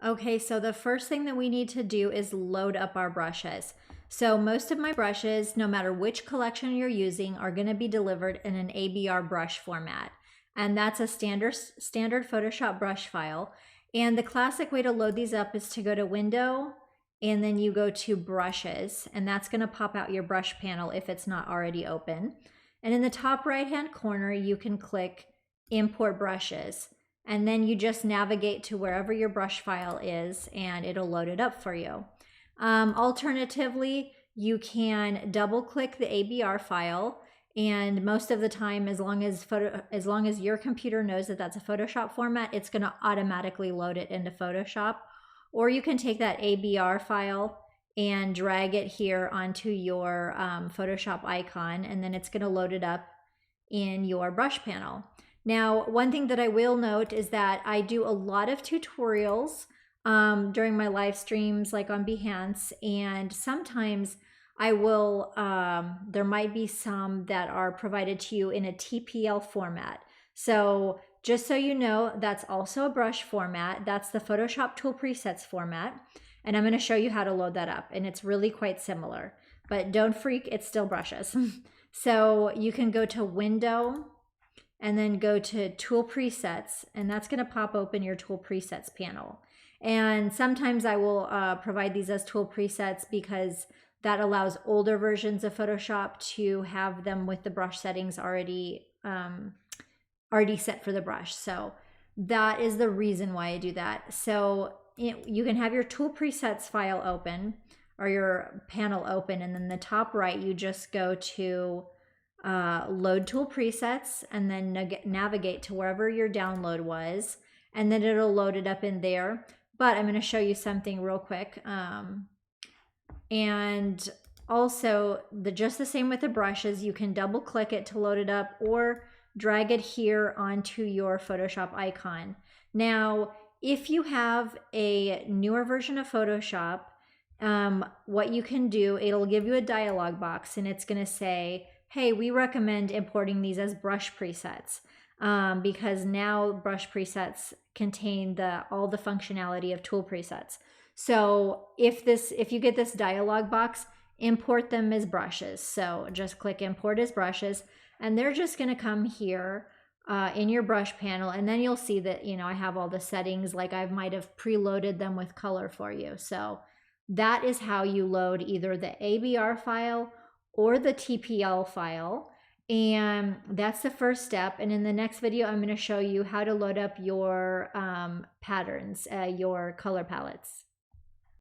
Okay, so the first thing that we need to do is load up our brushes. So most of my brushes, no matter which collection you're using, are going to be delivered in an ABR brush format. And that's a standard Photoshop brush file. And the classic way to load these up is to go to Window, and then you go to Brushes, and that's going to pop out your brush panel if it's not already open. And in the top right-hand corner, you can click Import Brushes. And then you just navigate to wherever your brush file is and it'll load it up for you. Alternatively, you can double click the ABR file, and most of the time, as long as your computer knows that that's a Photoshop format, it's going to automatically load it into Photoshop. Or you can take that ABR file and drag it here onto your Photoshop icon, and then it's going to load it up in your brush panel. Now, one thing that I will note is that I do a lot of tutorials during my live streams, like on Behance, and sometimes I will, there might be some that are provided to you in a TPL format. So just so you know, that's also a brush format. That's the Photoshop Tool Presets format. And I'm going to show you how to load that up. And it's really quite similar. But don't freak, it's still brushes. So you can go to Window and then go to Tool Presets, and that's going to pop open your Tool Presets panel. And sometimes I will provide these as tool presets because that allows older versions of Photoshop to have them with the brush settings already set for the brush. So that is the reason why I do that. So you can have your Tool Presets file open or your panel open, and then the top right, you just go to Load Tool Presets and then navigate to wherever your download was, and then it'll load it up in there. But I'm going to show you something real quick. And also, just the same with the brushes, you can double click it to load it up or drag it here onto your Photoshop icon. Now, if you have a newer version of Photoshop, what you can do, it'll give you a dialog box, and it's going to say, hey, we recommend importing these as brush presets, because now brush presets contain all the functionality of tool presets. So if you get this dialog box, import them as brushes. So just click import as brushes, and they're just going to come here in your brush panel, and then you'll see that, I have all the settings, like I might have preloaded them with color for you. So that is how you load either the ABR file or the TPL file. And that's the first step. And in the next video, I'm going to show you how to load up your patterns, your color palettes.